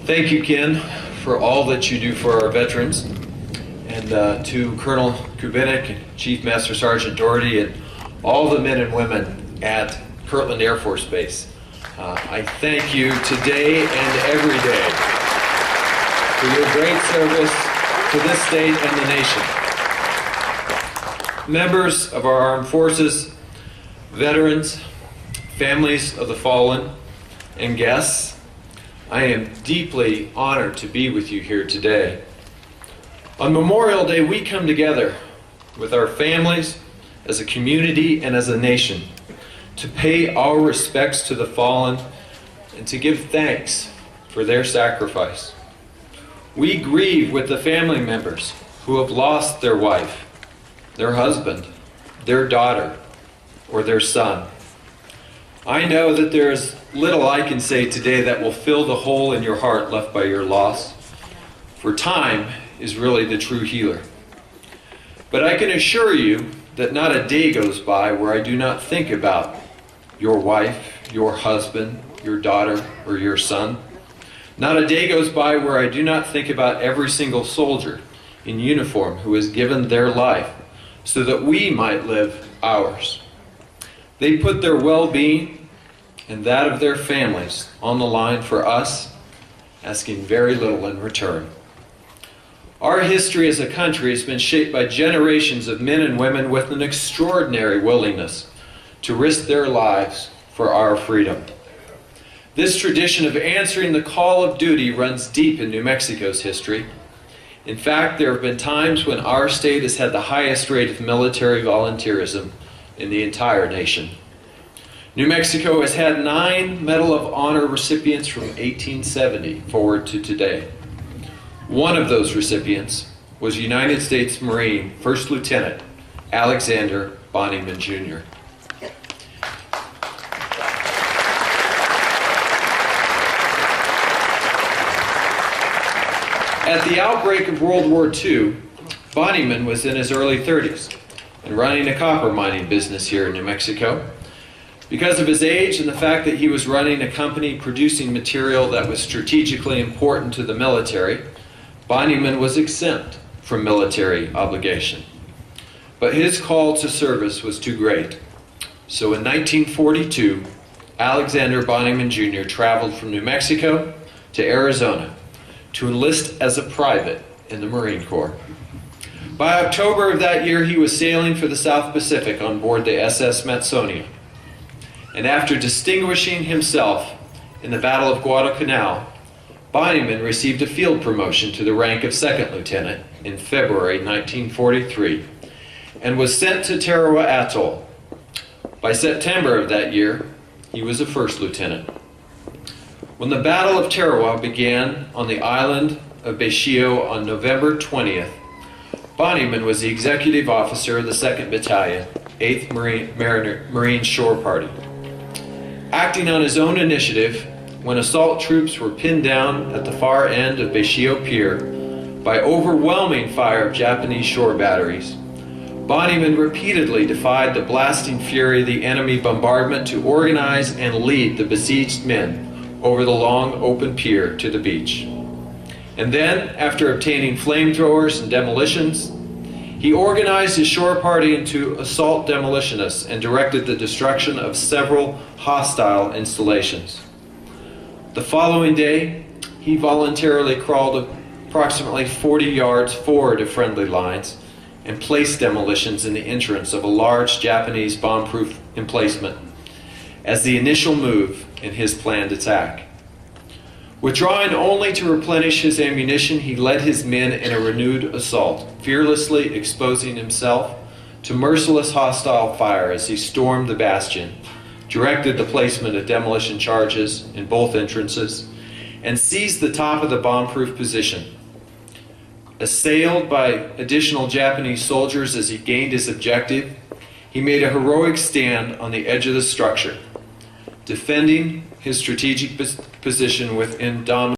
Thank you, Ken, for all that you do for our veterans, and to Colonel Kubinik and Chief Master Sergeant Doherty and all the men and women at Kirtland Air Force Base. I thank you today and every day for your great service to this state and the nation. Members of our armed forces, veterans, families of the fallen, and guests, I am deeply honored to be with you here today. On Memorial Day, we come together with our families, as a community, and as a nation to pay our respects to the fallen and to give thanks for their sacrifice. We grieve with the family members who have lost their wife, their husband, their daughter, or their son. I know that there is little I can say today that will fill the hole in your heart left by your loss, for time is really the true healer. But I can assure you that not a day goes by where I do not think about your wife, your husband, your daughter, or your son. Not a day goes by where I do not think about every single soldier in uniform who has given their life so that we might live ours. They put their well-being and that of their families on the line for us, asking very little in return. Our history as a country has been shaped by generations of men and women with an extraordinary willingness to risk their lives for our freedom. This tradition of answering the call of duty runs deep in New Mexico's history. In fact, there have been times when our state has had the highest rate of military volunteerism in the entire nation. New Mexico has had 9 Medal of Honor recipients from 1870 forward to today. One of those recipients was United States Marine First Lieutenant Alexander Bonnyman Jr. At the outbreak of World War II, Bonnyman was in his early 30s and running a copper mining business here in New Mexico. Because of his age and the fact that he was running a company producing material that was strategically important to the military, Bonnyman was exempt from military obligation. But his call to service was too great. So in 1942, Alexander Bonnyman Jr. traveled from New Mexico to Arizona to enlist as a private in the Marine Corps. By October of that year, he was sailing for the South Pacific on board the SS Smithsonian. And after distinguishing himself in the Battle of Guadalcanal, Bonnyman received a field promotion to the rank of second lieutenant in February 1943 and was sent to Tarawa Atoll. By September of that year, he was a first lieutenant. When the Battle of Tarawa began on the island of Baishio on November 20th, Bonnyman was the executive officer of the 2nd Battalion, 8th Marine Shore Party. Acting on his own initiative, when assault troops were pinned down at the far end of Baishio Pier by overwhelming fire of Japanese shore batteries, Bonnyman repeatedly defied the blasting fury of the enemy bombardment to organize and lead the besieged men over the long open pier to the beach. And then, after obtaining flamethrowers and demolitions, he organized his shore party into assault demolitionists and directed the destruction of several hostile installations. The following day, he voluntarily crawled approximately 40 yards forward of friendly lines and placed demolitions in the entrance of a large Japanese bomb-proof emplacement as the initial move in his planned attack. Withdrawing only to replenish his ammunition, he led his men in a renewed assault, fearlessly exposing himself to merciless hostile fire as he stormed the bastion, directed the placement of demolition charges in both entrances, and seized the top of the bomb-proof position. Assailed by additional Japanese soldiers as he gained his objective, he made a heroic stand on the edge of the structure, defending his strategic position with indomitable